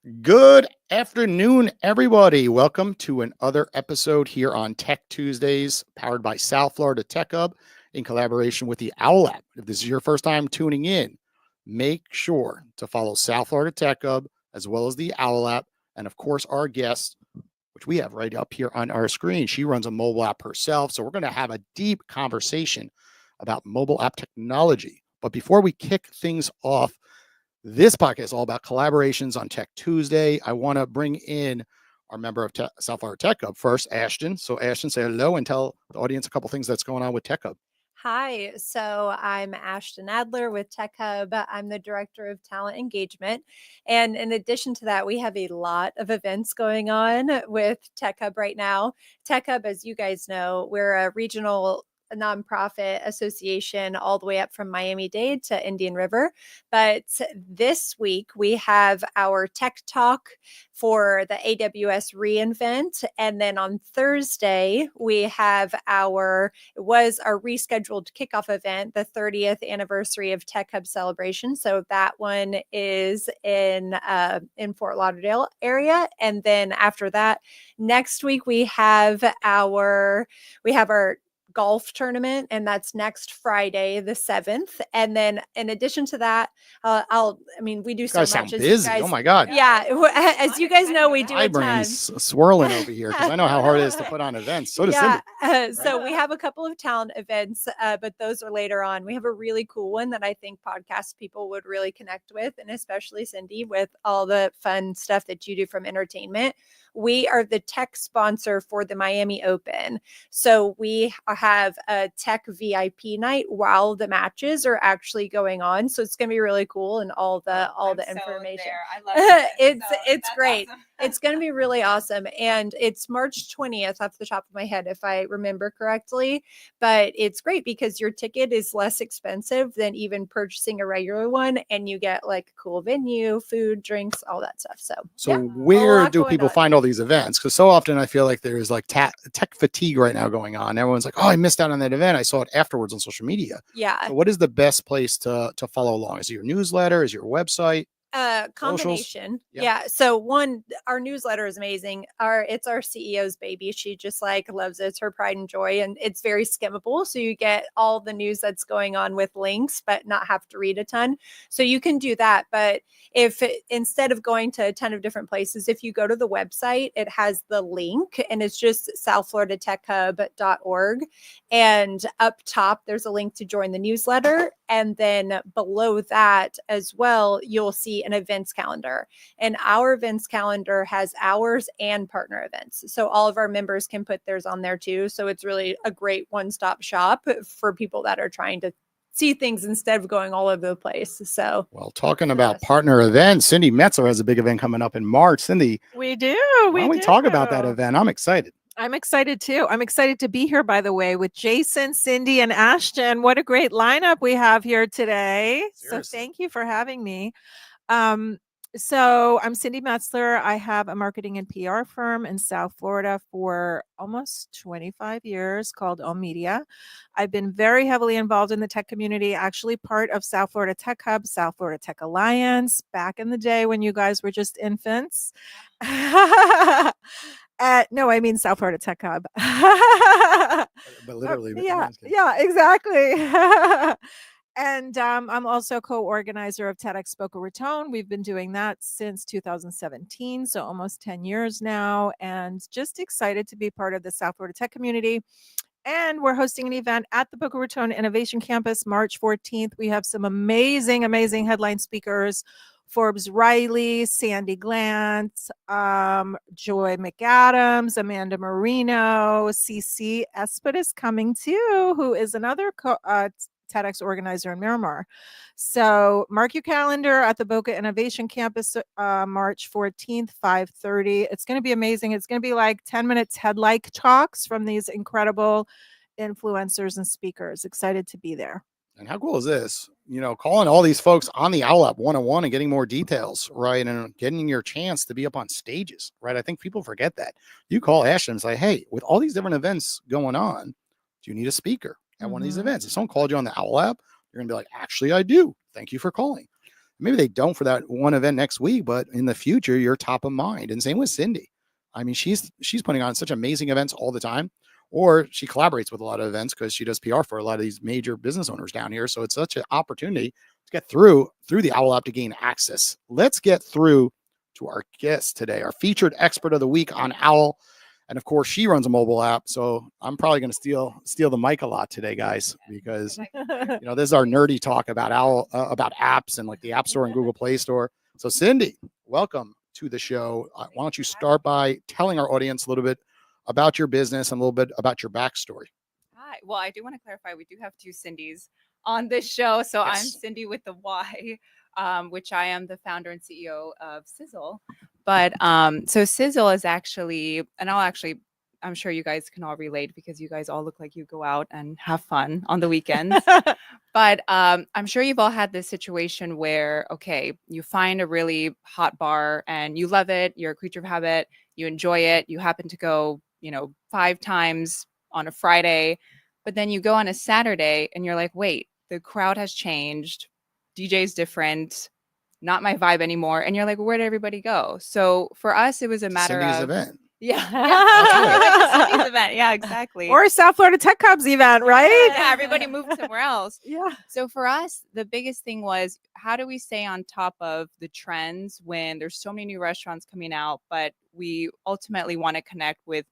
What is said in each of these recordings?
Good afternoon, everybody. Welcome to another episode here on Tech Tuesdays, powered by South Florida Tech Hub in collaboration with the Owwll App. If this is your first time tuning in, make sure to follow South Florida Tech Hub as well as the Owwll App. And of course, our guest, which we have right up here on our screen. She runs a mobile app herself. So we're going to have a deep conversation about mobile app technology. But before we kick things off, this podcast is all about collaborations on Tech Tuesday. I want to bring in our member of South Florida Tech Hub first, Ashton. So Ashton, say hello and tell the audience a couple things that's going on with Tech Hub. Hi, so I'm Ashton Adler with Tech Hub. I'm the Director of Talent Engagement. And in addition to that, we have a lot of events going on with Tech Hub right now. Tech Hub, as you guys know, we're a regional nonprofit association all the way up from Miami-Dade to Indian River. But this week we have our Tech Talk for the AWS reInvent. And then on Thursday, we have our rescheduled kickoff event, the 30th anniversary of Tech Hub celebration. So that one is in Fort Lauderdale area. And then after that, next week we have our golf tournament, and that's next Friday, the 7th. And then in addition to that, we do so much. Sound busy. Oh my God. Yeah. As you guys know, we do my a ton. brain's swirling over here because I know how hard it is to put on events. So does Cindy. So we have a couple of talent events, but those are later on. We have a really cool one that I think podcast people would really connect with, and especially Cindy, with all the fun stuff that you do from entertainment. We are the tech sponsor for the Miami Open. So we have a tech VIP night while the matches are actually going on. So it's going to be really cool, and all the information. I love it. It's great. Awesome. It's going to be really awesome. And it's March 20th off the top of my head, if I remember correctly. But it's great because your ticket is less expensive than even purchasing a regular one. And you get like a cool venue, food, drinks, all that stuff. So where do people find all these events? Because so often I feel like there's like tech fatigue right now going on. Everyone's like, oh, I missed out on that event. I saw it afterwards on social media. Yeah. So what is the best place to follow along? Is it your newsletter? Is it your website? Combination. Yeah. So one, our newsletter is amazing. It's our CEO's baby. She just like loves it. It's her pride and joy, and it's very skimmable. So you get all the news that's going on with links, but not have to read a ton. So you can do that. But instead of going to a ton of different places, if you go to the website, it has the link, and it's just southfloridatechhub.org. And up top, there's a link to join the newsletter. And then below that as well, you'll see an events calendar. And our events calendar has ours and partner events. So all of our members can put theirs on there too. So it's really a great one-stop shop for people that are trying to see things instead of going all over the place. So, well, talking about partner events, Cindy Metzler has a big event coming up in March. Cindy, we do. Why don't we talk about that event? I'm excited. I'm excited too. I'm excited to be here, by the way, with Jason, Cindy, and Ashton. What a great lineup we have here today. Seriously. So thank you for having me. So I'm Cindy Metzler. I have a marketing and PR firm in South Florida for almost 25 years called Owwll Media. I've been very heavily involved in the tech community, actually part of South Florida Tech Hub, South Florida Tech Alliance, back in the day when you guys were just infants. No, I mean South Florida Tech Hub. But literally. Yeah, exactly. And I'm also co-organizer of TEDx Boca Raton. We've been doing that since 2017, so almost 10 years now, and just excited to be part of the South Florida Tech community. And we're hosting an event at the Boca Raton Innovation Campus, March 14th. We have some amazing headline speakers. Forbes Riley, Sandy Glantz, Joy McAdams, Amanda Marino, CC Espit is coming too, who is another TEDx organizer in Miramar. So mark your calendar at the Boca Innovation Campus, March 14th, 5:30. It's going to be amazing. It's going to be like 10-minute TED-like talks from these incredible influencers and speakers. Excited to be there. And how cool is this? You know, calling all these folks on the Owwll App one-on-one and getting more details, right? And getting your chance to be up on stages, right? I think people forget that. You call Ashton and say, hey, with all these different events going on, do you need a speaker at one of these events? If someone called you on the Owwll App, you're going to be like, actually, I do. Thank you for calling. Maybe they don't for that one event next week, but in the future, you're top of mind. And same with Cindy. I mean, she's putting on such amazing events all the time, or she collaborates with a lot of events because she does PR for a lot of these major business owners down here. So it's such an opportunity to get through the Owwll app to gain access. Let's get through to our guest today, our featured expert of the week on Owwll. And of course, she runs a mobile app. So I'm probably going to steal the mic a lot today, guys, because this is our nerdy talk about Owwll, about apps and like the App Store and Google Play Store. So Cindy, welcome to the show. Why don't you start by telling our audience a little bit about your business and a little bit about your backstory? Hi. Well, I do want to clarify, we do have two Cindys on this show. So Yes. I'm Cindy with the Y, which I am the founder and CEO of CYZL. But so CYZL is actually, and I'm sure you guys can all relate because you guys all look like you go out and have fun on the weekends. But I'm sure you've all had this situation where, okay, you find a really hot bar and you love it. You're a creature of habit. You enjoy it. You happen to go, 5 times on a Friday, but then you go on a Saturday and you're like, wait, the crowd has changed. DJ's different. Not my vibe anymore. And you're like, where did everybody go? So for us, it was a matter Cindy's of event. Yeah. Cindy's event. Yeah, exactly. Or South Florida Tech Hub's event, right? Yeah, everybody moved somewhere else. Yeah. So for us, the biggest thing was, how do we stay on top of the trends when there's so many new restaurants coming out, but we ultimately want to connect with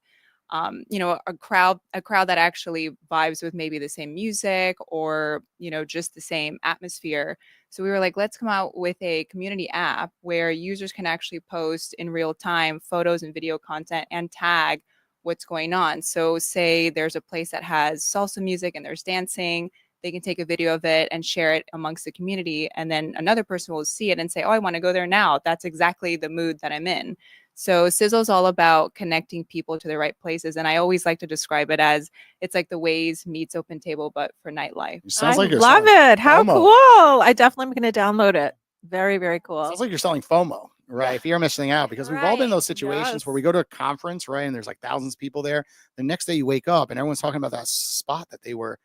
a crowd that actually vibes with maybe the same music or, just the same atmosphere. So we were like, let's come out with a community app where users can actually post in real time photos and video content and tag what's going on. So say there's a place that has salsa music and there's dancing, they can take a video of it and share it amongst the community. And then another person will see it and say, oh, I want to go there now. That's exactly the mood that I'm in. So CYZL is all about connecting people to the right places. And I always like to describe it as it's like the Waze meets Open Table, but for nightlife. It sounds I like you're love selling it. How FOMO. cool. I definitely am going to download it. Very, very cool. Sounds like you're selling FOMO, right? Yeah. If you're missing out, because we've all been in those situations Yes. where we go to a conference, right? And there's like thousands of people there. The next day you wake up and everyone's talking about that spot that they were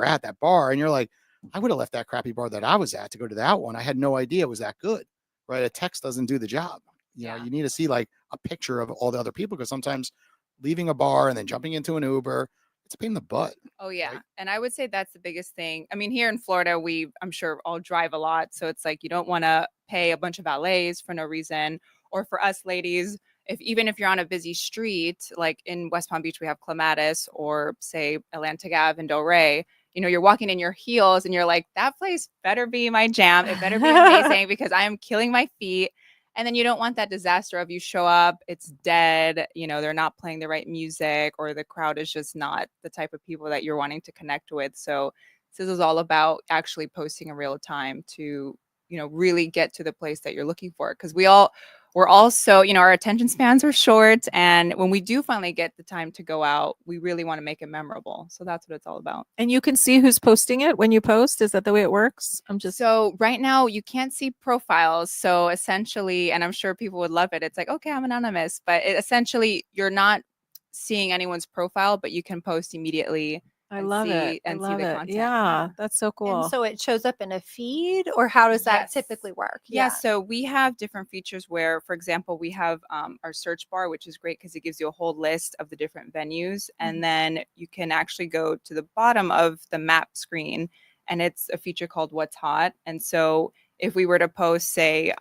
at, that bar. And you're like, I would have left that crappy bar that I was at to go to that one. I had no idea it was that good, right? A text doesn't do the job. You need to see like a picture of all the other people, because sometimes leaving a bar and then jumping into an Uber, it's a pain in the butt. Oh, yeah. Right? And I would say that's the biggest thing. I mean, here in Florida, I'm sure all drive a lot. So it's like you don't want to pay a bunch of valets for no reason. Or for us ladies, even if you're on a busy street, like in West Palm Beach, we have Clematis, or say Atlantic Ave and Delray. You're walking in your heels and you're like, that place better be my jam. It better be amazing because I am killing my feet. And then you don't want that disaster of you show up, it's dead, they're not playing the right music, or the crowd is just not the type of people that you're wanting to connect with. So this is all about actually posting in real time to, really get to the place that you're looking for. Because we're also, our attention spans are short. And when we do finally get the time to go out, we really want to make it memorable. So that's what it's all about. And you can see who's posting it when you post. Is that the way it works? So right now you can't see profiles. So essentially, and I'm sure people would love it, it's like, okay, I'm anonymous, but essentially you're not seeing anyone's profile, but you can post immediately. I love it. And see the content. Yeah, that's so cool. And so it shows up in a feed, or how does that Yes. typically work? Yeah, so we have different features where, for example, we have our search bar, which is great because it gives you a whole list of the different venues. And then you can actually go to the bottom of the map screen, and it's a feature called What's Hot. And so if we were to post, say,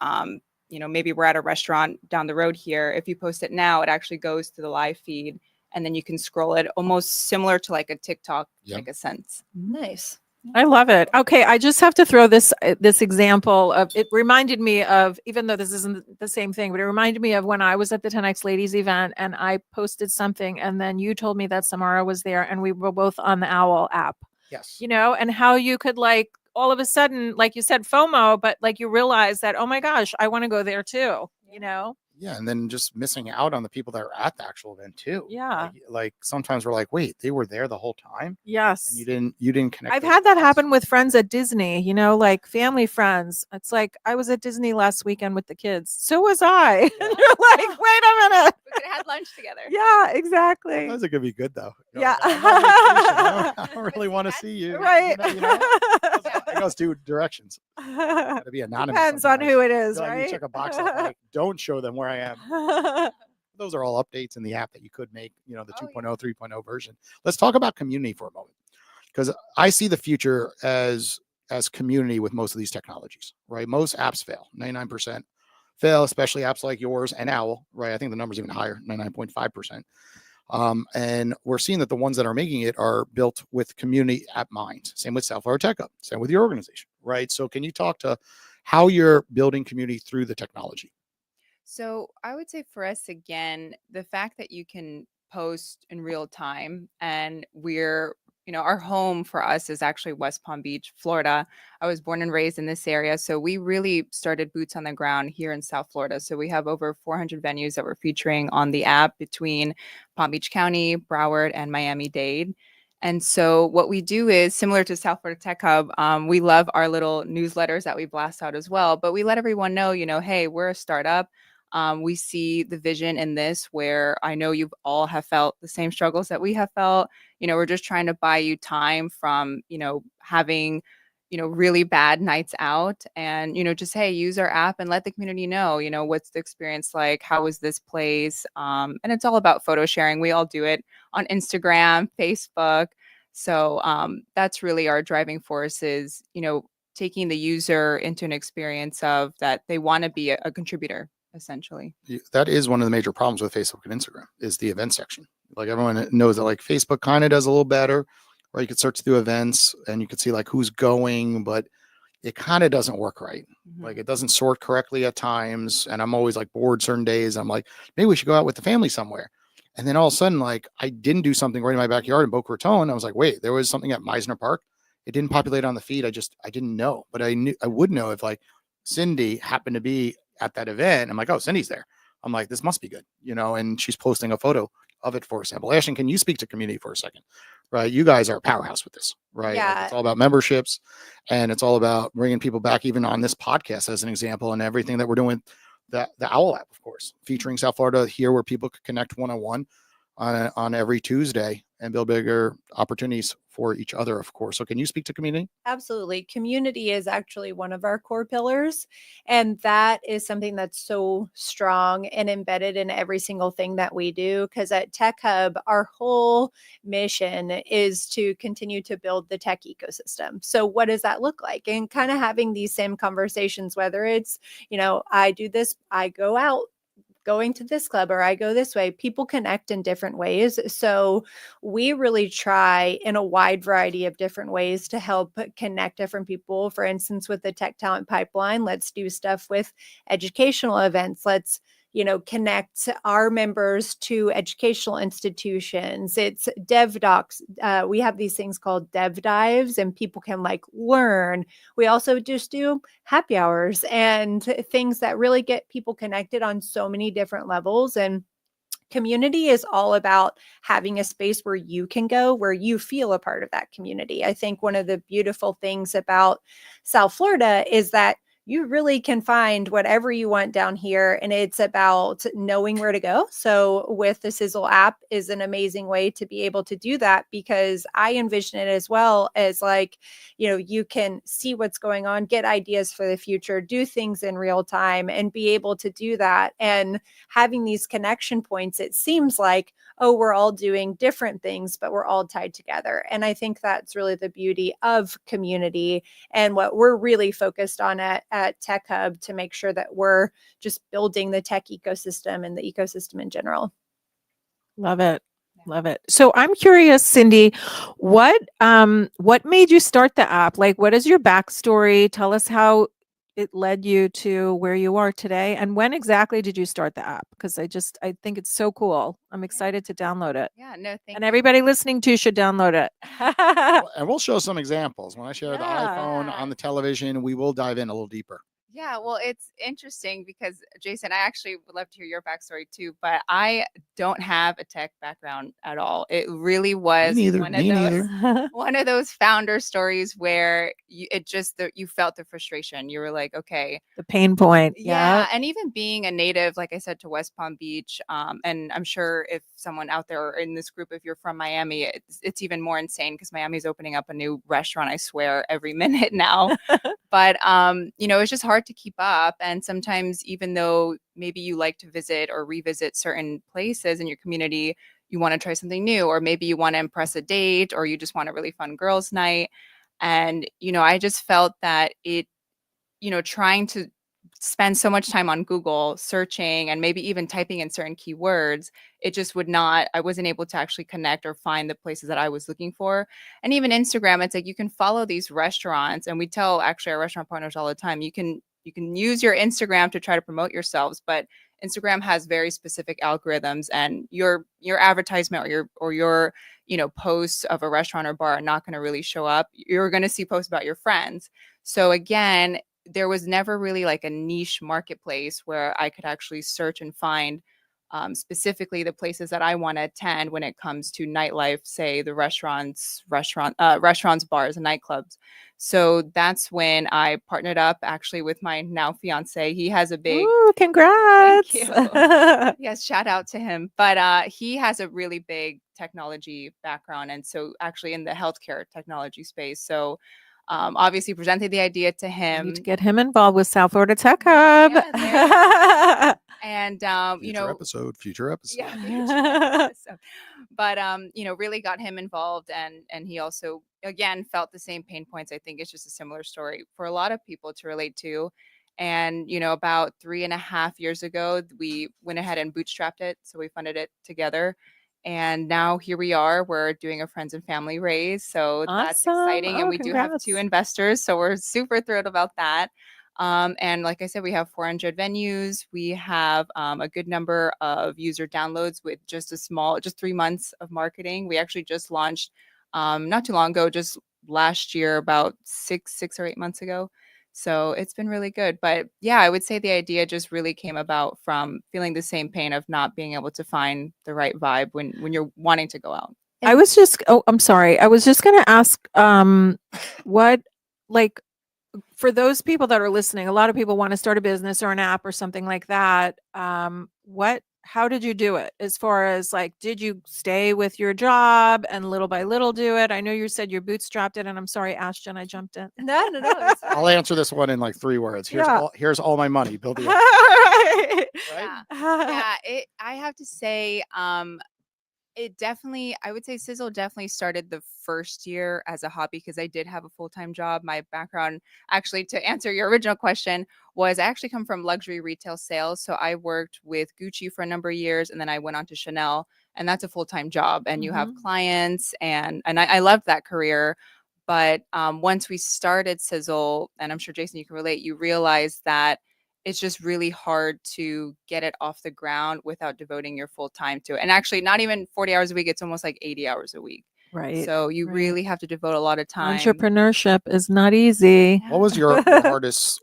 maybe we're at a restaurant down the road here, if you post it now, it actually goes to the live feed. And then you can scroll it almost similar to like a TikTok, like a sense. Nice. I love it. Okay, I just have to throw this example of, it reminded me of, even though this isn't the same thing, but it reminded me of when I was at the 10X Ladies event and I posted something, and then you told me that Samara was there and we were both on the Owwll app. Yes. And how you could like all of a sudden, like you said, FOMO, but like you realize that, oh my gosh, I want to go there too, Yeah, and then just missing out on the people that are at the actual event too. Yeah. Like sometimes we're like, wait, they were there the whole time, Yes. and you didn't connect. I've those had that dots. happen with friends at Disney, like family friends. It's like, I was at Disney last weekend with the kids. So was I. And you're like, wait a minute. We could have had lunch together. Yeah, exactly. Sometimes it could be good though. Yeah. Like, I'm on vacation. I don't really want to see you. Right. It goes two directions. Gotta be anonymous. Depends on who it is, Like, right? you check a box off, like, don't show them where I am. Those are all updates in the app that you could make, the 2.0, 3.0 version. Let's talk about community for a moment, because I see the future as community with most of these technologies, right? Most apps fail. 99% fail, especially apps like yours and Owwll, right? I think the number's even higher, 99.5%. And we're seeing that the ones that are making it are built with community at mind. Same with South Florida Tech Hub, same with your organization, right? So can you talk to how you're building community through the technology? So I would say for us, again, the fact that you can post in real time, and our home for us is actually West Palm Beach, Florida. I was born and raised in this area. So we really started boots on the ground here in South Florida. So we have over 400 venues that we're featuring on the app between Palm Beach County, Broward, and Miami-Dade. And so what we do is similar to South Florida Tech Hub. We love our little newsletters that we blast out as well, but we let everyone know, hey, we're a startup. We see the vision in this, where I know you all have felt the same struggles that we have felt. We're just trying to buy you time from, having, really bad nights out, and, just, hey, use our app and let the community know, what's the experience like? How is this place? And it's all about photo sharing. We all do it on Instagram, Facebook. So that's really our driving force is, taking the user into an experience of that they want to be a contributor. Essentially, That is one of the major problems with Facebook and Instagram is the event section. Like, everyone knows that, like, Facebook kind of does a little better, where you could search through events and you could see like who's going, but it kind of doesn't work right. Like, it doesn't sort correctly at times. And I'm always like bored certain days. I'm like, maybe we should go out with the family somewhere. And then all of a sudden, like, I didn't do something right in my backyard in Boca Raton. I was like, wait, there was something at Meisner Park. It didn't populate on the feed. I didn't know, but I knew I would know if, like, Cindy happened to be at that event. I'm like, oh, Cindy's there. I'm like, this must be good, and she's posting a photo of it, for example. Ashton, can you speak to community for a second? Right. You guys are a powerhouse with this, right? Like, Yeah. it's all about memberships, and it's all about bringing people back, even on this podcast, as an example, and everything that we're doing. The Owwll app, of course, featuring South Florida here, where people could connect one-on-one on every Tuesday and build bigger opportunities for each other, of course. So can you speak to community? Absolutely. Community is actually one of our core pillars. And that is something that's so strong and embedded in every single thing that we do. Because at Tech Hub, our whole mission is to continue to build the tech ecosystem. So what does that look like? And kind of having these same conversations, whether it's, I do this, I go out going to this club, or I go this way. People connect in different ways. So we really try in a wide variety of different ways to help connect different people. For instance, with the Tech Talent Pipeline, let's do stuff with educational events. Let's connect our members to educational institutions. It's dev docs. We have these things called dev dives, and people can learn. We also just do happy hours and things that really get people connected on so many different levels. And community is all about having a space where you can go, where you feel a part of that community. I think one of the beautiful things about South Florida is that you really can find whatever you want down here, and it's about knowing where to go. So with the CYZL app is an amazing way to be able to do that, because I envision it as well as you can see what's going on, get ideas for the future, do things in real time, and be able to do that. And having these connection points, it seems like, oh, we're all doing different things, but we're all tied together. And I think that's really the beauty of community, and what we're really focused on at Tech Hub, to make sure that we're just building the tech ecosystem and the ecosystem in general. Love it. Love it. So I'm curious, Cindy, what made you start the app? Like, what is your backstory? Tell us how it led you to where you are today, and when exactly did you start the app? Because I think it's so cool. I'm excited to download it. Yeah, no, thank And you. everybody listening to should download it. And we'll show some examples when I share the iPhone on the television. We will dive in a little deeper. Yeah, well, it's interesting because Jason, I actually would love to hear your backstory too, but I don't have a tech background at all. It really Me was neither. one of Me those neither. one of those founder stories where you felt the frustration. You were like, okay, The pain point. yeah, Yeah. and even being a native, like I said, to West Palm Beach, and I'm sure if someone out there in this group, if you're from Miami, it's even more insane because Miami's opening up a new restaurant, I swear, every minute now. But it's just hard to keep up. And sometimes, even though maybe you like to visit or revisit certain places in your community, you want to try something new, or maybe you want to impress a date, or you just want a really fun girls' night. And I just felt that trying to spend so much time on Google searching and maybe even typing in certain keywords, it just would not, I wasn't able to actually connect or find the places that I was looking for. And even Instagram, it's like you can follow these restaurants, and we tell actually our restaurant partners all the time, you can use your Instagram to try to promote yourselves, but Instagram has very specific algorithms, and your advertisement or your posts of a restaurant or bar are not going to really show up. You're going to see posts about your friends. So again, there was never really like a niche marketplace where I could actually search and find specifically the places that I want to attend when it comes to nightlife, say the restaurants, bars, and nightclubs. So that's when I partnered up actually with my now fiance. He has a big Ooh, Thank congrats. you. Yes, shout out to him. But he has a really big technology background, and so actually in the healthcare technology space. So obviously presented the idea to We him. need to get him involved with South Florida Tech Hub. Yeah, there you go. And Future episode. yeah, future episode. But really got him involved, and he also again felt the same pain points. I think it's just a similar story for a lot of people to relate to. And about 3.5 years ago, we went ahead and bootstrapped it, so we funded it together. And now here we are. We're doing a friends and family raise, so that's Awesome. exciting. And Oh, we do have 2 congrats. investors, so we're super thrilled about that. And like I said, we have 400 venues. We have a good number of user downloads with just 3 months of marketing. We actually just launched not too long ago, just last year, about 6 or 8 months ago. So it's been really good. But yeah, I would say the idea just really came about from feeling the same pain of not being able to find the right vibe when you're wanting to go out. I'm sorry. I was just going to ask, what, like, for those people that are listening, a lot of people want to start a business or an app or something like that. How did you do it? As far as like, did you stay with your job and little by little do it? I know you said you bootstrapped it, and I'm sorry, Ashton, I jumped in. No, it's I'll answer this one in like 3 words. Yeah. Here's all my money. Build the app. Right. Yeah. I have to say, it definitely, I would say CYZL definitely started the first year as a hobby because I did have a full-time job. My background, actually, to answer your original question, was I actually come from luxury retail sales. So I worked with Gucci for a number of years, and then I went on to Chanel, and that's a full-time job. And you have clients, and I loved that career. But once we started CYZL, and I'm sure Jason, you can relate, you realize that it's just really hard to get it off the ground without devoting your full time to it. And actually, not even 40 hours a week, it's almost like 80 hours a week. Right. So you right. really have to devote a lot of time. Entrepreneurship is not easy. What was your hardest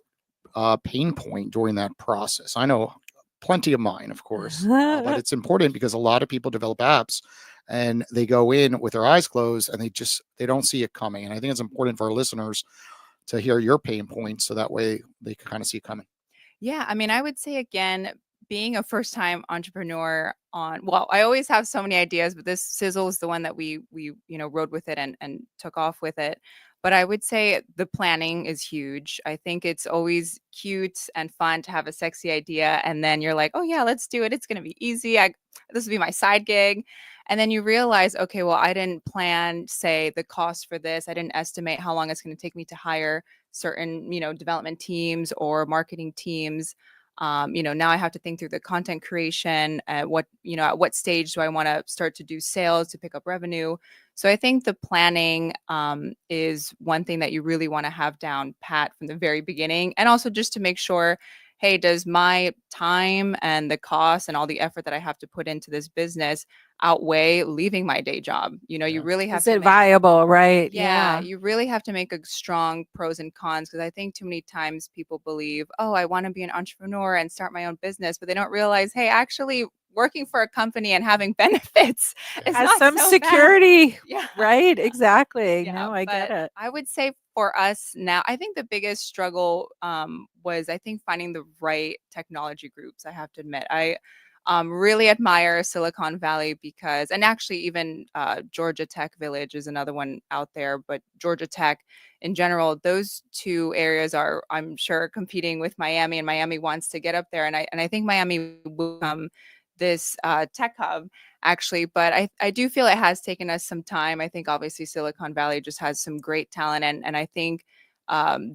pain point during that process? I know plenty of mine, of course, but it's important because a lot of people develop apps and they go in with their eyes closed and they don't see it coming. And I think it's important for our listeners to hear your pain points so that way they can kind of see it coming. Yeah, I mean, I would say again, being a first-time entrepreneur I always have so many ideas, but this CYZL is the one that we rode with it and took off with it. But I would say the planning is huge. I think it's always cute and fun to have a sexy idea, and then you're like, oh yeah, let's do it. It's gonna be easy. This will be my side gig. And then you realize, okay, well, I didn't plan, say, the cost for this. I didn't estimate how long it's going to take me to hire certain, development teams or marketing teams. Now I have to think through the content creation. At what stage do I want to start to do sales to pick up revenue? So I think the planning is one thing that you really want to have down pat from the very beginning, and also just to make sure, hey, does my time and the cost and all the effort that I have to put into this business outweigh leaving my day job. You Yeah. really have Is to it viable, right? yeah, you really have to make a strong pros and cons, because I think too many times people believe, oh, I want to be an entrepreneur and start my own business, but they don't realize, hey, actually working for a company and having benefits is Has not some so bad. security, Yeah. right? Exactly. Yeah, No, I get but it. I would say for us now, I think the biggest struggle was, I think, finding the right technology groups. I have to admit, I really admire Silicon Valley because, and actually even Georgia Tech Village is another one out there, but Georgia Tech in general, those two areas are, I'm sure, competing with Miami, and Miami wants to get up there, and I think Miami will become this tech hub actually, but I do feel it has taken us some time. I think obviously Silicon Valley just has some great talent, and I think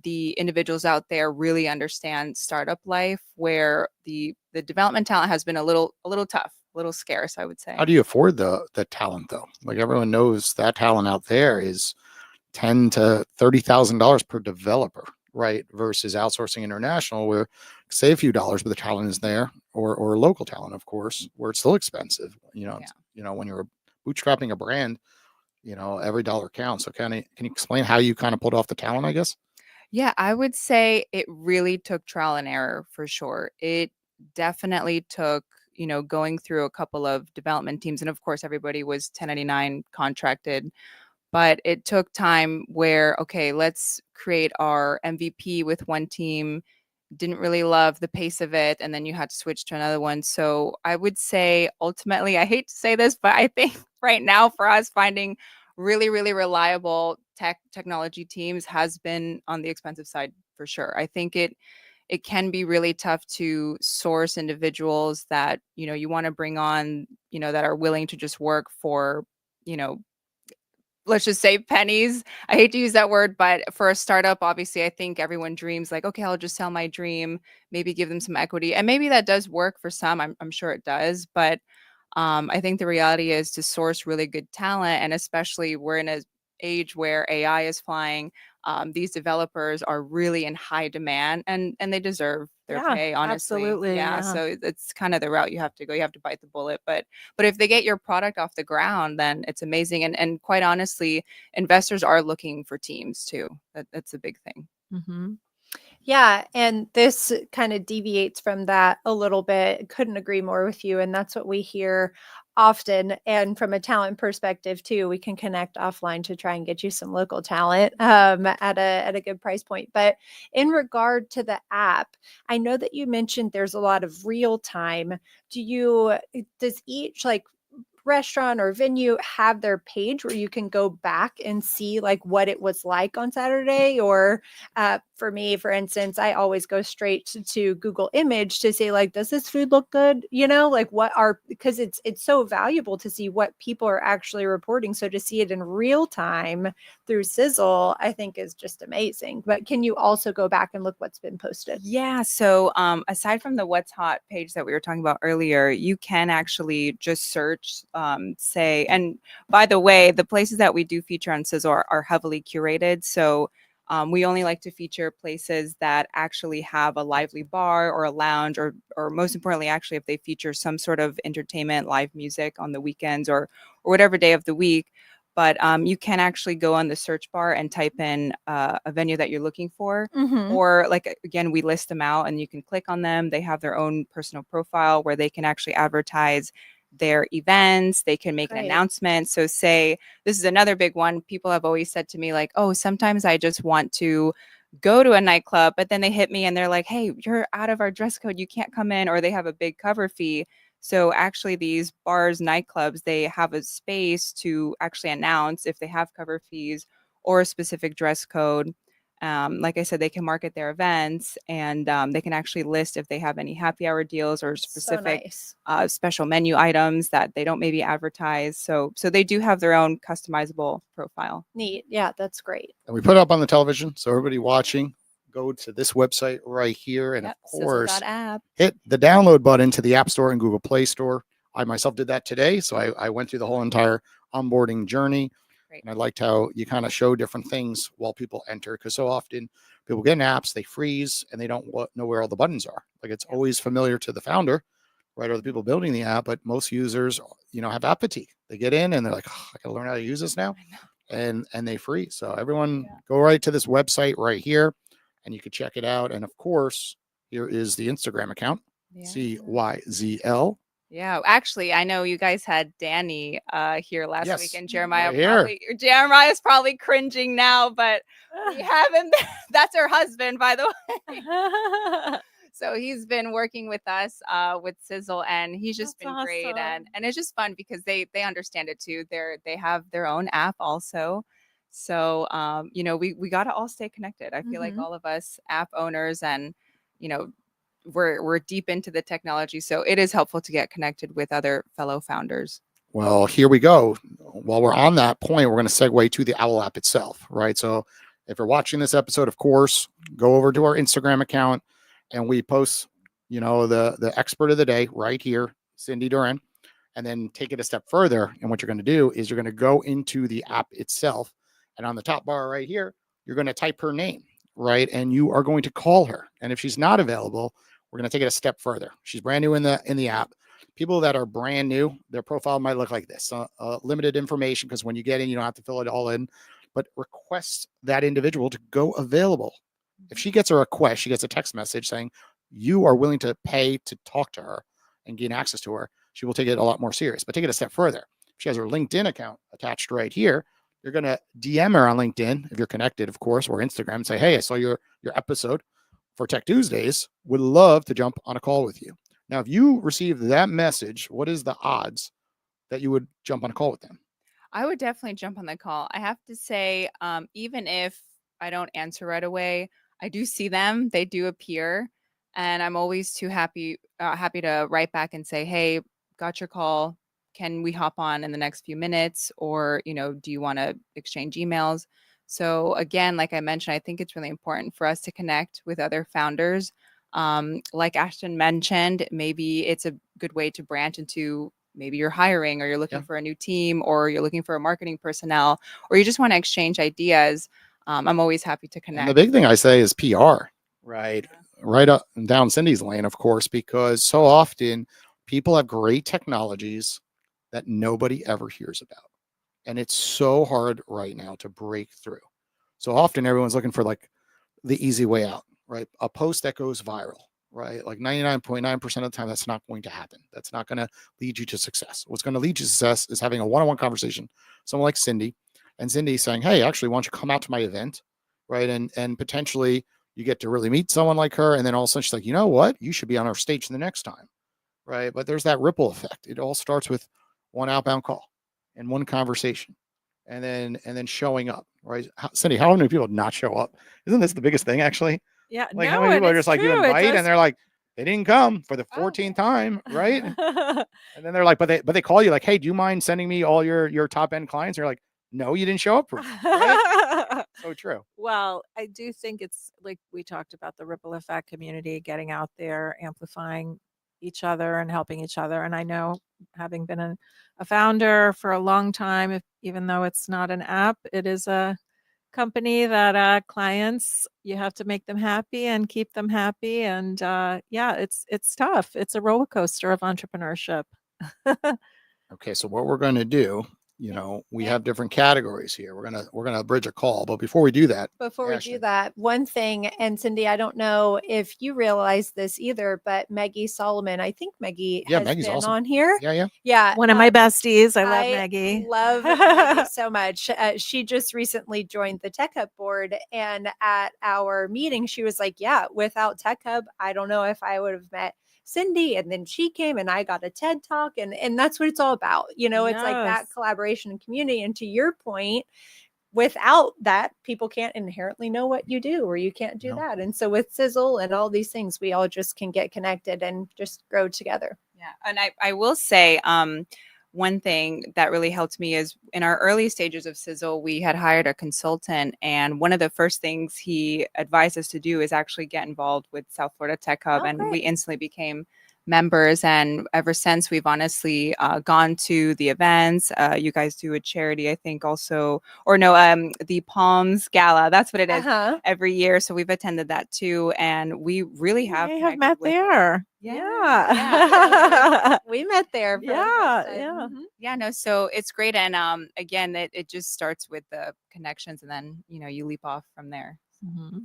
the individuals out there really understand startup life, where the development talent has been a little tough, a little scarce, I would say. How do you afford the talent though? Like everyone knows that talent out there is $10,000 to $30,000 per developer, right? Versus outsourcing international, where say a few dollars, but the talent is there, or local talent, of course, where it's still expensive. Yeah. When you're bootstrapping a brand, every dollar counts. So can you explain how you kind of pulled off the talent, I guess? Yeah, I would say it really took trial and error for sure. It definitely took, going through a couple of development teams. And of course, everybody was 1099 contracted, but it took time where, okay, let's create our MVP with one team. Didn't really love the pace of it. And then you had to switch to another one. So I would say ultimately, I hate to say this, but I think right now for us, finding really, really reliable technology teams has been on the expensive side for sure. I think it can be really tough to source individuals that, you want to bring on, that are willing to just work for, you know, let's just say pennies. I hate to use that word, but for a startup, obviously, I think everyone dreams like, okay, I'll just sell my dream, maybe give them some equity. And maybe that does work for some. I'm sure it does. But I think the reality is to source really good talent. And especially we're in an age where AI is flying. These developers are really in high demand, and they deserve their Yeah, pay, honestly. absolutely. Yeah. Yeah. So it's kind of the route you have to go. You have to bite the bullet. But if they get your product off the ground, then it's amazing. And quite honestly, investors are looking for teams too. That's a big thing. Mm-hmm. Yeah, and this kind of deviates from that a little bit. Couldn't agree more with you. And that's what we hear often. And from a talent perspective, too, we can connect offline to try and get you some local talent at a good price point. But in regard to the app, I know that you mentioned there's a lot of real time. Does each restaurant or venue have their page where you can go back and see like what it was like on Saturday? Or for me, for instance, I always go straight to Google Image to say like, does this food look good? Like because it's so valuable to see what people are actually reporting. So to see it in real time through CYZL, I think is just amazing. But can you also go back and look what's been posted? Yeah. So aside from the What's Hot page that we were talking about earlier, you can actually just search, say, and by the way, the places that we do feature on CYZL are heavily curated. So we only like to feature places that actually have a lively bar or a lounge, or most importantly, actually, if they feature some sort of entertainment, live music on the weekends or whatever day of the week. But you can actually go on the search bar and type in a venue that you're looking for. Mm-hmm. Or like, again, we list them out and you can click on them. They have their own personal profile where they can actually advertise their events. They can make an Great. announcement. So say, this is another big one. People have always said to me like, oh, sometimes I just want to go to a nightclub, but then they hit me and they're like, hey, you're out of our dress code. You can't come in, or they have a big cover fee. So actually these bars, nightclubs, they have a space to actually announce if they have cover fees or a specific dress code. Like I said, they can market their events, and they can actually list if they have any happy hour deals or So specific nice. special menu items that they don't maybe advertise. So they do have their own customizable profile. Neat. Yeah, that's great. And we put it up on the television, so everybody watching, go to this website right here, and Yep, of course, CYZL.app. hit the download button to the App Store and Google Play Store. I myself did that today, so I went through the whole entire onboarding journey. Great. And I liked how you kind of show different things while people enter, because so often people get in apps, they freeze, and they don't know where all the buttons are. Like it's Yeah. always familiar to the founder, right, are the people building the app, but most users, have app fatigue. They get in and they're like, oh, I gotta learn how to use this now, and they freeze. So everyone go right to this website right here, and you can check it out. And of course, here is the Instagram account, CYZL. Yeah, actually, I know you guys had Danny here last week, and Jeremiah's probably cringing now, but we have him. That's her husband, by the way. So he's been working with us with CYZL, and he's just been great, and it's just fun because they understand it too. They have their own app also. So we got to all stay connected. I feel like all of us app owners, and we're deep into the technology, so it is helpful to get connected with other fellow founders. Well, here we go. While we're on that point, we're going to segue to the Owwll app itself, right? So if you're watching this episode, of course, go over to our Instagram account, and we post, the expert of the day right here, Cyndi Duran, and then take it a step further. And what you're going to do is you're going to go into the app itself, and on the top bar right here, you're going to type her name, right? And you are going to call her. And if she's not available, we're going to take it a step further. She's brand new in the app. People that are brand new, their profile might look like this, limited information, because when you get in, you don't have to fill it all in, but request that individual to go available. If she gets a request, she gets a text message saying you are willing to pay to talk to her and gain access to her, she will take it a lot more serious. But take it a step further. If she has her LinkedIn account attached right here, you're going to DM her on LinkedIn, if you're connected, of course, or Instagram, and say, hey, I saw your episode for Tech Tuesdays. Would love to jump on a call with you. Now, if you receive that message, what is the odds that you would jump on a call with them? I would definitely jump on the call. I have to say, even if I don't answer right away, I do see them. They do appear, and I'm always too happy to write back and say, hey, got your call. Can we hop on in the next few minutes? Or, do you want to exchange emails? So again, like I mentioned, I think it's really important for us to connect with other founders. Like Ashton mentioned, maybe it's a good way to branch into, maybe you're hiring, or you're looking for a new team, or you're looking for a marketing personnel, or you just want to exchange ideas. I'm always happy to connect. And the big thing I say is PR, right? Right up and down Cindy's lane, of course, because so often people have great technologies that nobody ever hears about. And it's so hard right now to break through. So often everyone's looking for like the easy way out, right? A post that goes viral, right? Like 99.9% of the time, that's not going to happen. That's not going to lead you to success. What's going to lead you to success is having a one-on-one conversation. Someone like Cyndi, and Cyndi saying, hey, actually, why don't you come out to my event, right? And potentially you get to really meet someone like her. And then all of a sudden she's like, you know what? You should be on our stage the next time, right? But there's that ripple effect. It all starts with one outbound call and one conversation, and then showing up, right? Cyndi, how many people not show up? Isn't this the biggest thing, actually? Yeah. Like, how many people are just like, you invite, and they're like, they didn't come for the 14th time, right? And then they're like, but they call you like, hey, do you mind sending me all your top end clients? And you're like, no, you didn't show up for me, right? So true. Well, I do think it's like we talked about, the ripple effect community, getting out there, amplifying each other and helping each other. And I know, having been a founder for a long time, even though it's not an app, it is a company that clients, you have to make them happy and keep them happy. And it's tough. It's a roller coaster of entrepreneurship. Okay, so what we're going to do, we have different categories here. We're gonna bridge a call, but before we do that, one thing, and Cyndi, I don't know if you realize this either, but Maggie Solomon, I think Maggie has Maggie's been awesome. on here. Yeah. One of my besties. I love Maggie. Love Maggie so much. She just recently joined the Tech Hub board, and at our meeting, she was like, "Yeah, without Tech Hub, I don't know if I would have met Cyndi." And then she came and I got a TED talk, and that's what it's all about. It's like that collaboration and community. And to your point, without that, people can't inherently know what you do, or you can't do that. And so with CYZL and all these things, we all just can get connected and just grow together. Yeah. And I will say, one thing that really helped me is in our early stages of CYZL, we had hired a consultant, and one of the first things he advised us to do is actually get involved with South Florida Tech Hub, and we instantly became members, and ever since we've honestly gone to the events. You guys do a charity, I think, also, or no, the Palms Gala. That's what it is every year. So we've attended that too, and we really have met there. Yeah. We met there. For the first time. Yeah. Yeah, no, so it's great. And again, it just starts with the connections, and then you leap off from there.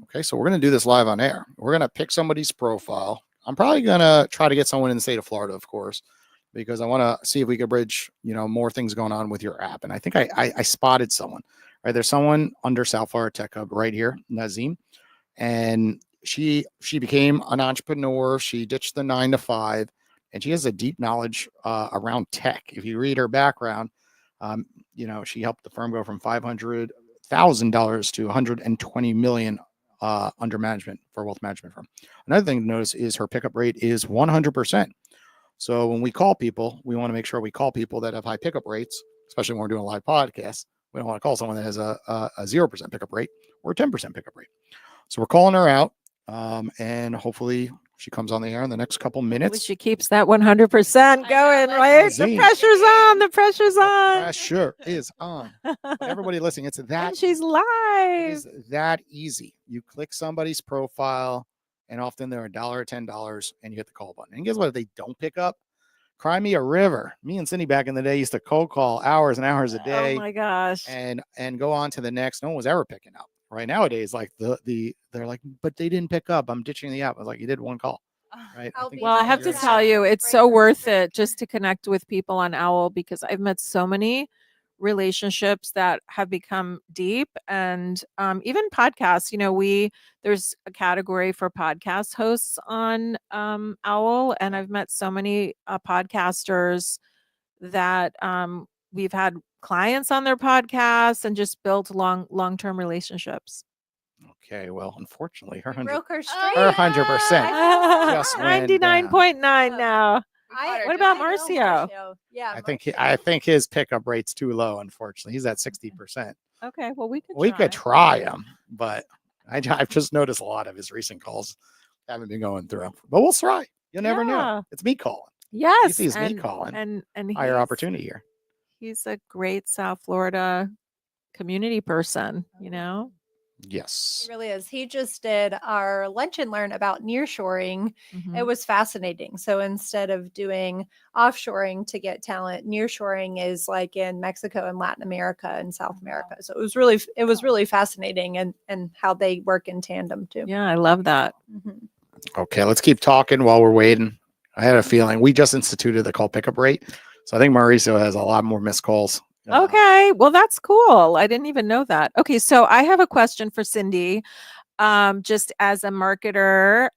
Okay, so we're going to do this live on air. We're going to pick somebody's profile. I'm probably going to try to get someone in the state of Florida, of course, because I want to see if we could bridge, more things going on with your app. And I think I spotted someone, right? There's someone under South Florida Tech Hub right here, Nazim. And she became an entrepreneur. She ditched the 9 to 5, and she has a deep knowledge around tech. If you read her background, she helped the firm go from $500,000 to $120 million under management for a wealth management firm. Another thing to notice is her pickup rate is 100%. So when we call people, we want to make sure we call people that have high pickup rates, especially when we're doing a live podcast. We don't want to call someone that has a 0% pickup rate or a 10% pickup rate. So we're calling her out, and hopefully she comes on the air in the next couple minutes. She keeps that 100% going, right? Nazim. The pressure's on. The pressure's on. Pressure is on. But everybody listening, it's that. And she's live. It is that easy. You click somebody's profile, and often they're $1 or $10, and you hit the call button. And guess what? If they don't pick up, cry me a river. Me and Cindy back in the day used to cold call hours and hours a day. Oh my gosh. And go on to the next. No one was ever picking up. Right nowadays, like they're like, but they didn't pick up. I'm ditching the app. I was like, you did one call, right? Well, I have to tell you, it's so worth it just to connect with people on Owwll, because I've met so many relationships that have become deep, and even podcasts. There's a category for podcast hosts on Owwll, and I've met so many podcasters that we've had clients on their podcasts and just built long-term relationships. Okay, well, unfortunately, her 100%. Broke her streak. Her 100%. Just went 99.9 now. What about I know Marcio? Yeah, I think his pickup rate's too low. Unfortunately, he's at 60%. Okay, well, we could try him, but I've just noticed a lot of his recent calls haven't been going through. But we'll try. You never know. It's me calling. Yes, he sees me calling. And higher opportunity here. He's a great South Florida community person. Yes, he really is. He just did our lunch and learn about nearshoring. It was fascinating. So instead of doing offshoring to get talent, nearshoring is like in Mexico and Latin America and South America. So it was really fascinating, and how they work in tandem too. Yeah, I love that. Okay, let's keep talking while we're waiting. I had a feeling we just instituted the call pickup rate, so I think Mauricio has a lot more missed calls. Okay, well, that's cool. I didn't even know that. Okay, so I have a question for Cindy. Just as a marketer,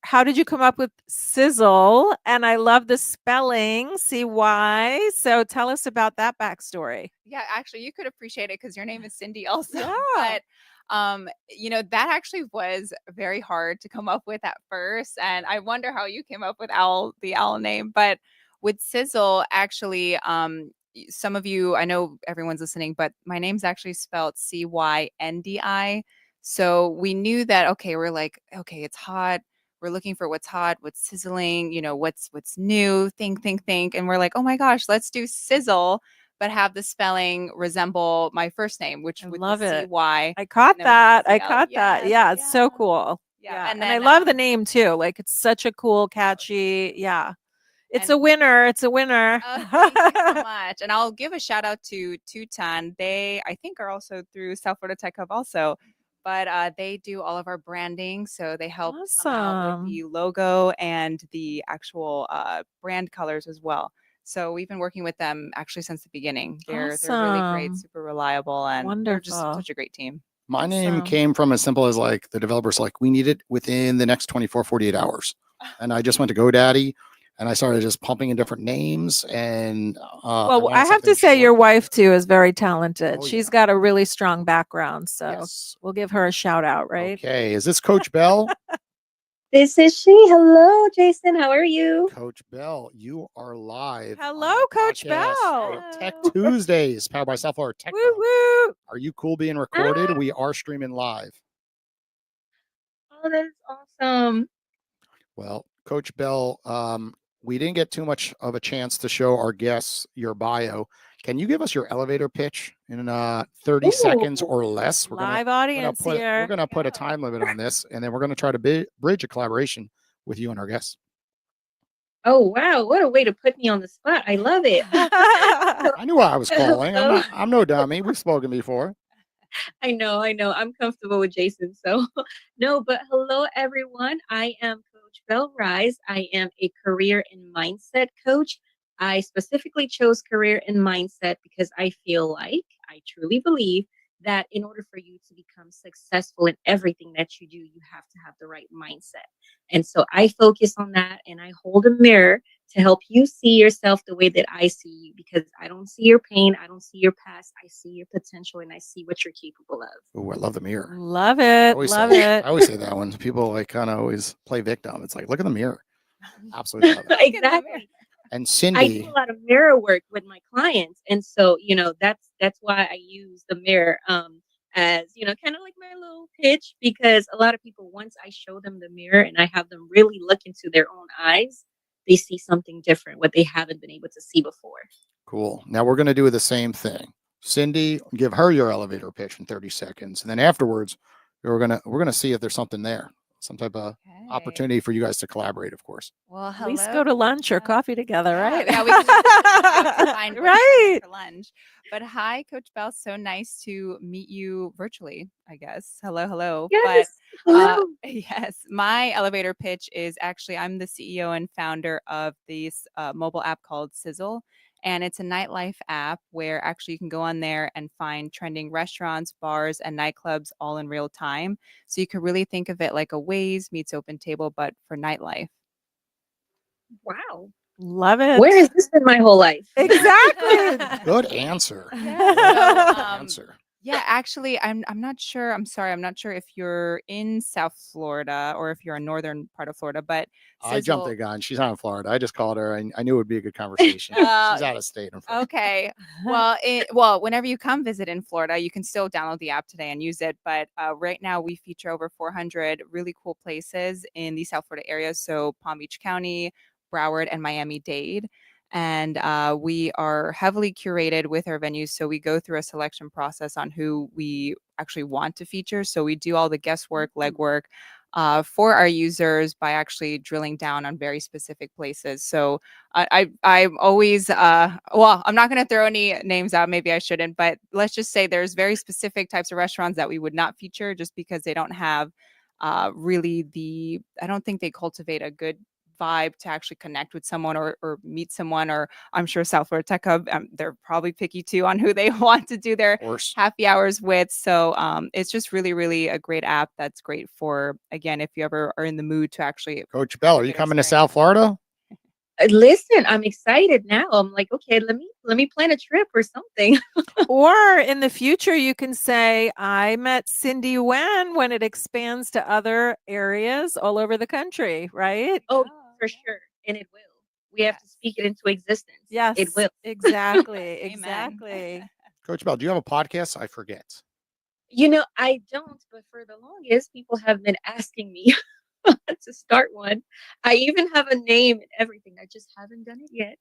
how did you come up with CYZL? And I love the spelling, CY. So tell us about that backstory. Yeah, actually, you could appreciate it because your name is Cindy also. Yeah. But that actually was very hard to come up with at first, and I wonder how you came up with the Owwll name. But with CYZL, actually, some of you, I know everyone's listening, but my name's actually spelled CYNDI. So we knew that, okay, we're like, okay, it's hot. We're looking for what's hot, what's sizzling, what's new, think. And we're like, oh my gosh, let's do CYZL, but have the spelling resemble my first name, which would love it. CY. I caught that. Yes, Yeah, it's so cool. Yeah. And I love the name too. Like, it's such a cool, catchy. Yeah. It's a winner. It's a winner. Thank you so much. And I'll give a shout out to Tutan. They, I think, are also through South Florida Tech Hub also. But they do all of our branding. So they help come out with the logo and the actual brand colors as well. So we've been working with them actually since the beginning. They're really great, super reliable, and they're just such a great team. My name came from as simple as like the developers like, we need it within the next 48 hours. And I just went to GoDaddy and I started just pumping in different names. And well, I have to say your wife too is very talented. She's got a really strong background. So we'll give her a shout out, right? Okay. Is this Coach Bell? This is she. Hello, Jason. How are you? Coach Bell, you are live. Hello, Coach Bell. Tech Tuesdays, powered by South Florida Tech. Woo woo. Are you cool being recorded? We are streaming live. Oh, that's awesome. Well, Coach Bell, we didn't get too much of a chance to show our guests your bio. Can you give us your elevator pitch in 30 seconds Ooh. or less? Live audience We're here. gonna put a time limit on this, and then we're gonna try to bridge a collaboration with you and our guests. Oh, wow. What a way to put me on the spot. I love it. I knew why I was calling. Hello. I'm no dummy. We've spoken before. I know, I know. I'm comfortable with Jason. So, no, but hello, everyone. I am Coach Bell Rise. I am a career and mindset coach. I specifically chose career and mindset because I feel like I truly believe that in order for you to become successful in everything that you do, you have to have the right mindset. And so I focus on that and I hold a mirror to help you see yourself the way that I see you because I don't see your pain, I don't see your past, I see your potential and I see what you're capable of. Oh, I love the mirror. Love I it. always Love say, it. I always say that when people like kind of always play victim. It's like, look in the mirror. Absolutely love it. Exactly. And I do Cindy, a lot of mirror work with my clients, and so that's why I use the mirror as kind of like my little pitch because a lot of people once I show them the mirror and I have them really look into their own eyes, they see something different what they haven't been able to see before. cool. Now we're gonna do the same thing. Cindy, give her your elevator pitch in 30 seconds, and then afterwards, we're gonna see if there's something there, some type of Okay. opportunity for you guys to collaborate, of course. Well, At hello. least go to lunch or coffee together, Yeah, right? yeah, we can find one Right. for lunch. But hi, Coach Bell. So nice to meet you virtually, I guess. Hello, hello. Yes. But Hello. yes, my elevator pitch is actually I'm the CEO and founder of this mobile app called CYZL. And it's a nightlife app where actually you can go on there and find trending restaurants, bars, and nightclubs all in real time. So you could really think of it like a Waze meets Open Table, but for nightlife. Wow. Love it. Where has this been my whole life? Exactly. Good answer. Yeah. Good So, answer. yeah, actually, I'm not sure. I'm sorry, I'm not sure if you're in South Florida or if you're in northern part of Florida, but I jumped the Sizzle. gun. She's not in Florida. I just called her. I knew it would be a good conversation. Uh, She's out of state in Florida. Okay. Well, whenever you come visit in Florida, you can still download the app today and use it. But right now, we feature over 400 really cool places in the South Florida area. So Palm Beach County, Broward, and Miami-Dade. And we are heavily curated with our venues. So we go through a selection process on who we actually want to feature. So we do all the guesswork, legwork for our users by actually drilling down on very specific places. So I'm always well, I'm not going to throw any names out. Maybe I shouldn't, but let's just say there's very specific types of restaurants that we would not feature just because they don't have really I don't think they cultivate a good vibe to actually connect with someone or meet someone. Or I'm sure South Florida Tech Hub, they're probably picky too on who they want to do their Of course. happy hours with. So it's just really, really a great app that's great for, again, if you ever are in the mood to actually Coach Bell, are a you good coming to experience. South Florida? Listen, I'm excited now. I'm like, okay, let me plan a trip or something. Or in the future, you can say, I met Cindy when it expands to other areas all over the country, right? Oh, Oh, for yeah. sure. And it will. We have to Yes. speak it into existence. Yes, It will. exactly. Amen. Exactly. Coach Bell, do you have a podcast? I forget. I don't, but for the longest, people have been asking me to start one. I even have a name and everything. I just haven't done it yet.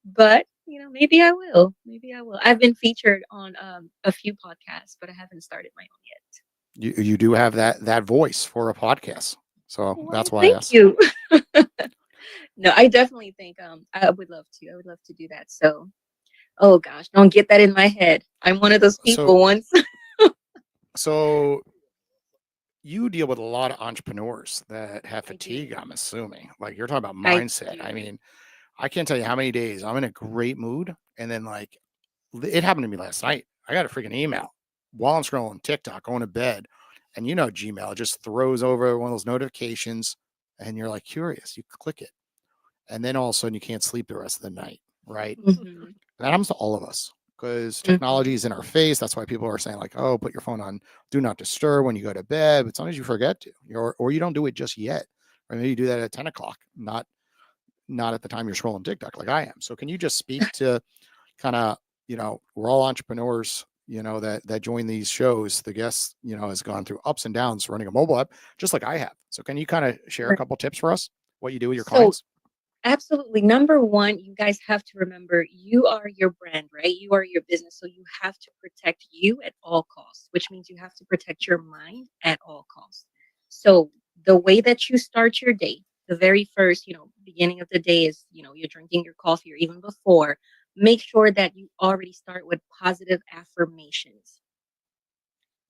But, maybe I will. Maybe I will. I've been featured on a few podcasts, but I haven't started my own yet. You do have that voice for a podcast. So that's why I Thank asked. you. No, I definitely think I would love to. I would love to do that. So, oh gosh, don't get that in my head. I'm one of those people So once. so you deal with a lot of entrepreneurs that have I fatigue, do. I'm assuming. Like you're talking about I mindset. I do. mean, I can't tell you how many days I'm in a great mood. And then like it happened to me last night. I got a freaking email while I'm scrolling TikTok, going to bed. And Gmail just throws over one of those notifications and you're like curious. You click it. And then all of a sudden you can't sleep the rest of the night. Right. Mhm, That happens to all of us because technology mhm. is in our face. That's why people are saying, like, oh, put your phone on do not disturb when you go to bed. But sometimes you forget to, or you don't do it just yet. Or maybe you do that at 10 o'clock, not at the time you're scrolling TikTok like I am. So can you just speak to kind of, we're all entrepreneurs, that join these shows. The guest, has gone through ups and downs running a mobile app, just like I have. So can you kind of share a Sure. couple tips for us? what you do with your So clients? absolutely. Number one, you guys have to remember you are your brand, right? You are your business. So you have to protect you at all costs, which means you have to protect your mind at all costs. So the way that you start your day, the very first, beginning of the day is, you're drinking your coffee or even before, make sure that you already start with positive affirmations.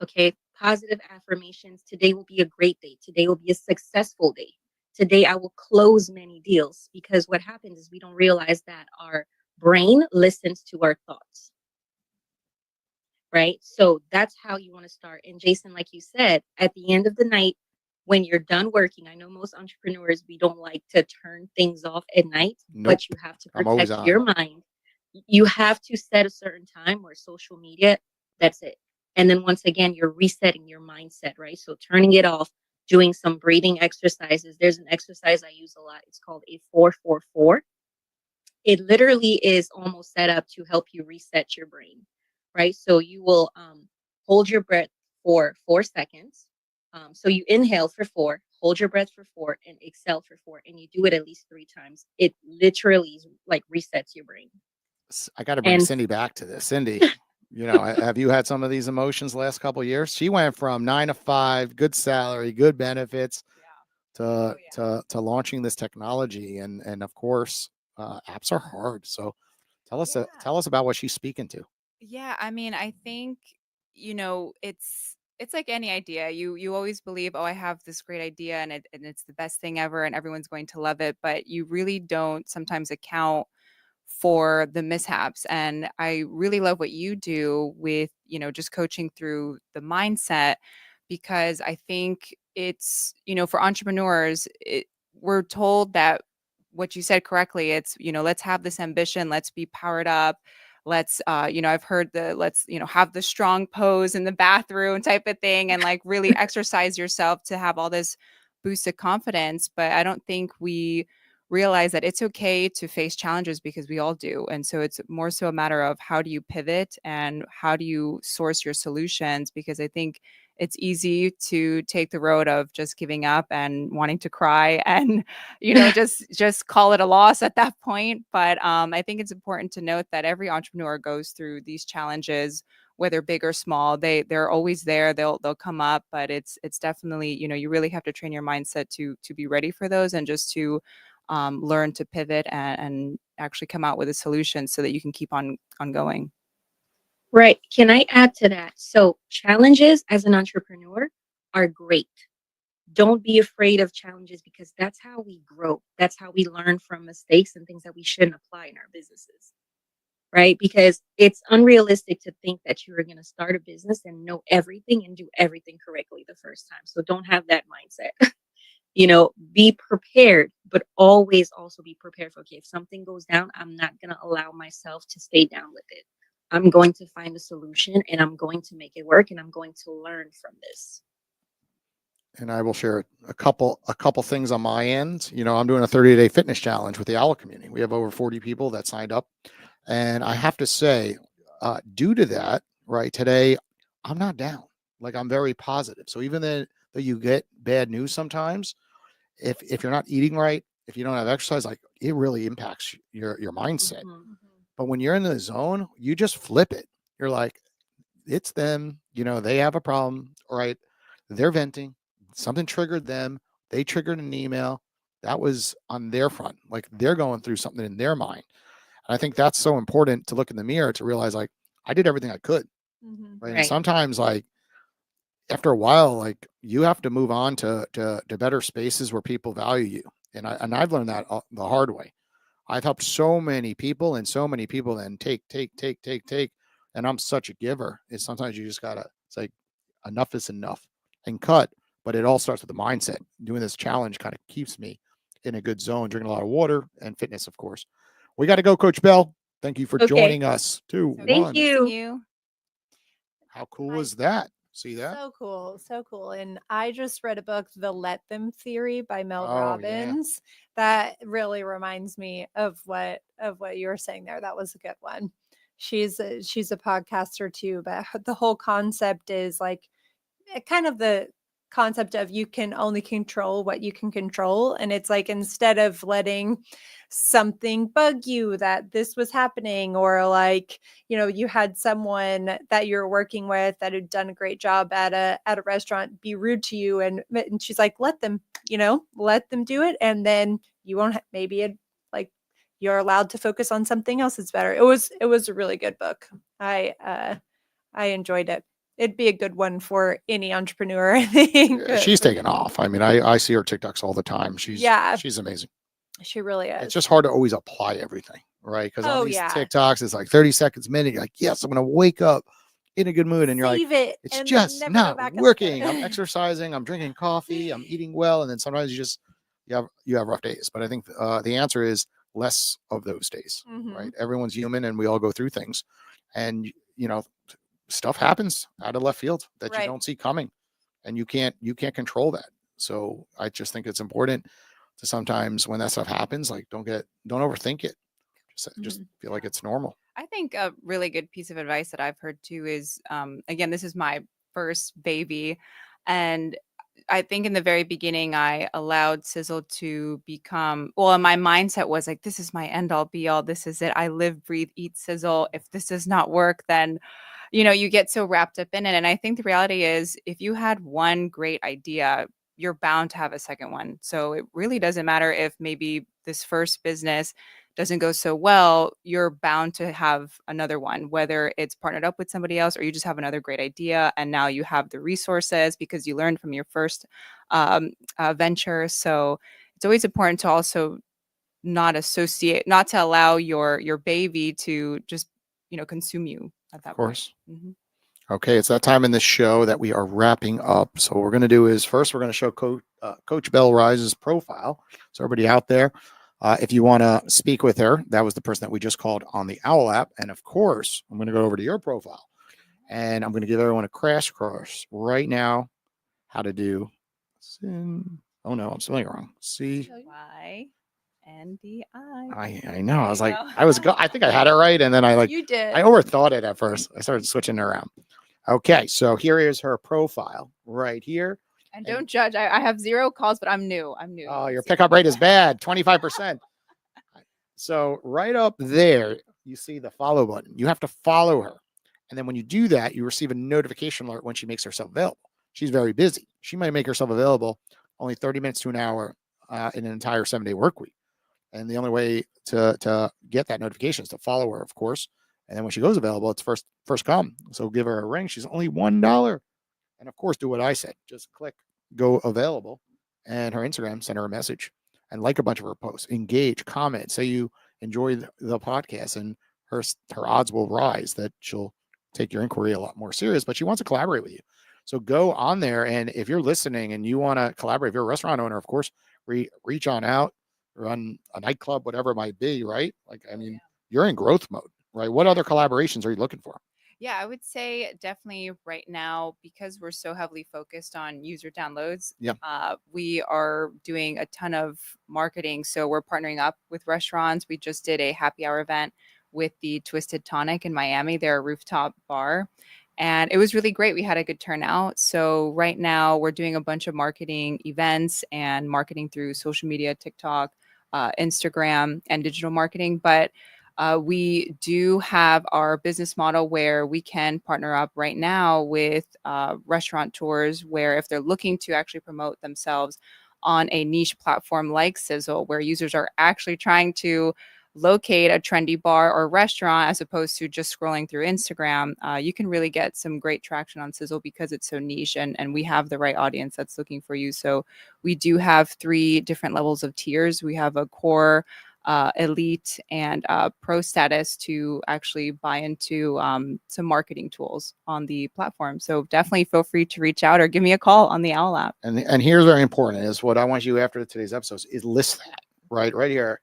Okay, positive affirmations. Today will be a great day. Today will be a successful day. Today I will close many deals, because what happens is we don't realize that our brain listens to our thoughts, right? So that's how you want to start. And Jason, like you said, at the end of the night, when you're done working, I know most entrepreneurs, we don't like to turn things off at night, Nope. but you have to I'm always protect on. your mind. You have to set a certain time where social media, that's it. And then once again, you're resetting your mindset, right? So turning it off, doing some breathing exercises. There's an exercise I use a lot. It's called a 4-4-4. It literally is almost set up to help you reset your brain, right? So you will hold your breath for 4 seconds. So you inhale for 4, hold your breath for 4, and exhale for 4. And you do it at least 3 times. It literally like resets your brain. I got to bring And Cindy back to this. Cindy, have you had some of these emotions the last couple of years? She went from 9 to 5, good salary, good benefits, to launching this technology, and of course, apps are hard. So tell us about what she's speaking to. Yeah, I mean, I think, it's like any idea. You always believe, oh, I have this great idea and it's the best thing ever and everyone's going to love it, but you really don't sometimes account for the mishaps. And I really love what you do with, just coaching through the mindset, because I think it's, for entrepreneurs, we're told that what you said correctly, it's, let's have this ambition, let's be powered up. Let's, I've heard the let's, have the strong pose in the bathroom type of thing and like really exercise yourself to have all this boosted confidence. But I don't think we realize that it's okay to face challenges, because we all do. And so it's more so a matter of how do you pivot and how do you source your solutions, because I think it's easy to take the road of just giving up and wanting to cry and just call it a loss at that point. But I think it's important to note that every entrepreneur goes through these challenges, whether big or small. They're always there. They'll come up, but it's definitely, you really have to train your mindset to be ready for those, and just to learn to pivot and actually come out with a solution so that you can keep on going. right. Can I add to that? So challenges as an entrepreneur are great. Don't be afraid of challenges, because that's how we grow. That's how we learn from mistakes and things that we shouldn't apply in our businesses, right? Because it's unrealistic to think that you are going to start a business and know everything and do everything correctly the first time. So don't have that mindset. Be prepared, but always also be prepared for, okay, if something goes down, I'm not going to allow myself to stay down with it. I'm going to find a solution and I'm going to make it work, and I'm going to learn from this. And I will share a couple things on my end. I'm doing a 30-day fitness challenge with the Owwll community. We have over 40 people that signed up, and I have to say, due to that, right today, I'm not down. Like, I'm very positive. So even though you get bad news sometimes, if you're not eating right, if you don't have exercise, like, it really impacts your mindset. Mhm. But when you're in the zone, you just flip it. You're like, it's them, they have a problem, right? They're venting, something triggered them, they triggered an email that was on their front, like they're going through something in their mind. And I think that's so important to look in the mirror to realize, like, I did everything I could, right? And Right. sometimes, like, after a while, like, you have to move on to better spaces where people value you. And I've learned that the hard way. I've helped so many people, and so many people then take. And I'm such a giver. It's sometimes you just gotta, it's like, enough is enough and cut. But it all starts with the mindset. Doing this challenge kind of keeps me in a good zone, drinking a lot of water and fitness, of course. We got to go, Coach Bell. Thank you for Okay. joining us. Two, So Thank one. you. missing you. How cool My is that? See that? So cool, so cool. And I just read a book, The Let Them Theory by Mel Oh, yeah. Robbins. That really reminds me of what you were saying there. That was a good one. She's a podcaster too, but the whole concept is like kind of concept of you can only control what you can control. And it's like, instead of letting something bug you that this was happening, or like, you had someone that you're working with that had done a great job at a restaurant be rude to you, and she's like, let them do it, and then you won't maybe it like you're allowed to focus on something else that's better. It was a really good book. I enjoyed it. It'd be a good one for any entrepreneur, I think. Yeah, she's taken off. I mean, I see her TikToks all the time. She's amazing. She really is. It's just hard to always apply everything, right? Because on these yeah. TikToks, it's like 30 seconds a minute. You're like, yes, I'm going to wake up in a good mood. And you're Save like, it it's and just never go not back and look at working. it. I'm exercising. I'm drinking coffee. I'm eating well. And then sometimes you have rough days. But I think the answer is less of those days, right? Everyone's human and we all go through things. And, stuff happens out of left field that you don't see coming, and you can't control that. So I just think it's important to sometimes, when that stuff happens, like don't overthink it. Just feel like it's normal. I think a really good piece of advice that I've heard too is, again, this is my first baby, and I think in the very beginning I allowed CYZL to become, well, my mindset was like, this is my end all be all. This is it. I live, breathe, eat CYZL. If this does not work, then you get so wrapped up in it. And I think the reality is, if you had one great idea, you're bound to have a second one. So it really doesn't matter if maybe this first business doesn't go so well, you're bound to have another one, whether it's partnered up with somebody else or you just have another great idea. And now you have the resources because you learned from your first venture. So it's always important to also not to allow your baby to just, consume you at that Of course. point. Okay, it's that time in the show that we are wrapping up. So what we're going to do is, first we're going to show Coach Bell Rise's profile. So everybody out there, if you want to speak with her, that was the person that we just called on the Owwll app. And of course, I'm going to go over to your profile, and I'm going to give everyone a crash course right now how to do. Oh no, I'm spelling it wrong. CYNDI. I know. I was like, I think I had it right, and then You did. I overthought it at first. I started switching it around. Okay, so here is her profile right here. And don't judge. I have 0 calls, but I'm new. Oh, your pickup rate is bad, 25%. So right up there, you see the follow button. You have to follow her. And then when you do that, you receive a notification alert when she makes herself available. She's very busy. She might make herself available only 30 minutes to an hour in an entire 7-day work week. And the only way to get that notification is to follow her, of course. And then when she goes available, it's first come. So give her a ring. She's only $1. And of course, do what I said. Just click go available, and her Instagram, send her a message and like a bunch of her posts, engage, comment, say you enjoy the podcast, and her odds will rise that she'll take your inquiry a lot more serious, but she wants to collaborate with you. So go on there. And if you're listening and you want to collaborate, if you're a restaurant owner, of course, reach on out, run a nightclub, whatever it might be, right? Like, I mean, you're in growth mode, right? What other collaborations are you looking for? Yeah, I would say definitely right now, because we're so heavily focused on user downloads. Yeah. We are doing a ton of marketing. So we're partnering up with restaurants. We just did a happy hour event with the Twisted Tonic in Miami. They're a rooftop bar. And it was really great. We had a good turnout. So right now we're doing a bunch of marketing events and marketing through social media, TikTok, Instagram, and digital marketing. But we do have our business model where we can partner up right now with restaurateurs, where if they're looking to actually promote themselves on a niche platform like CYZL, where users are actually trying to locate a trendy bar or restaurant as opposed to just scrolling through Instagram, you can really get some great traction on CYZL because it's so niche, and we have the right audience that's looking for you. So we do have 3 different levels of tiers. We have a core, elite, and pro status to actually buy into some marketing tools on the platform. So definitely feel free to reach out or give me a call on the Owwll app. And here's very important is what I want you after today's episodes is list that right here,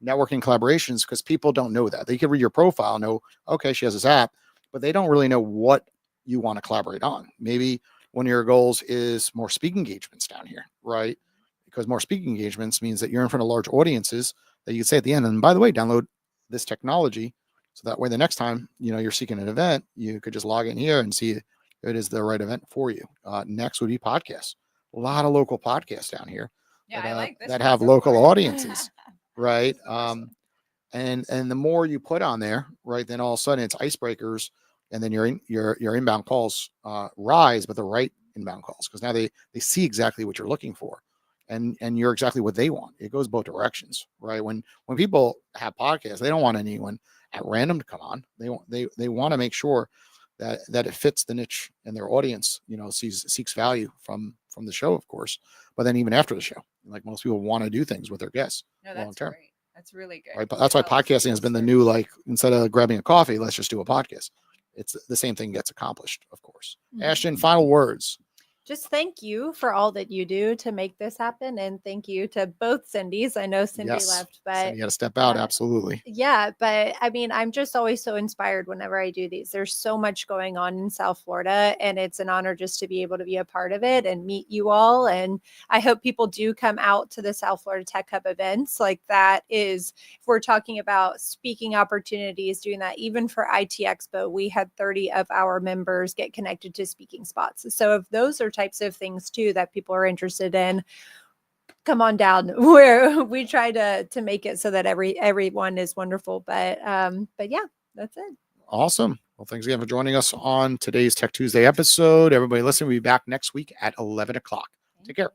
networking collaborations, because people don't know that. They can read your profile, know, okay, she has this app, but they don't really know what you want to collaborate on. Maybe one of your goals is more speaking engagements down here, right? Because more speaking engagements means that you're in front of large audiences that you can say at the end, and by the way, download this technology. So that way, the next time, you're seeking an event, you could just log in here and see if it is the right event for you. Next would be podcasts. a lot of local podcasts down here Yeah, that, I like this that one have so local far. audiences, right? This is the first one. And the more you put on there, right, then all of a sudden it's icebreakers, and then your inbound calls rise, but the right inbound calls, because now they see exactly what you're looking for, and you're exactly what they want. It goes both directions, right? When people have podcasts, they don't want anyone at random to come on. They want to make sure that it fits the niche and their audience, seeks value from the show, of course, but then even after the show, like most people want to do things with their guests No, long that's term. great. That's really good. Right, but 'cause that's it why helps podcasting has people been the search. new, like, instead of grabbing a coffee, let's just do a podcast. It's the same thing gets accomplished, of course. Mhm. Ashton, final words. Just thank you for all that you do to make this happen. And thank you to both Cindys. I know Cindy Yes, left, so but you got to step out. uh, Absolutely. yeah, but I mean, I'm just always so inspired whenever I do these. There's so much going on in South Florida, and it's an honor just to be able to be a part of it and meet you all. And I hope people do come out to the South Florida Tech Hub events. Like, that is, if we're talking about speaking opportunities, doing that, even for IT Expo, we had 30 of our members get connected to speaking spots. So if those are types of things too that people are interested in, come on down, where we try to make it so that everyone is wonderful. But yeah, that's it. Awesome. Well, thanks again for joining us on today's Tech Tuesday episode. Everybody listen, we'll be back next week at 11 o'clock. Take care.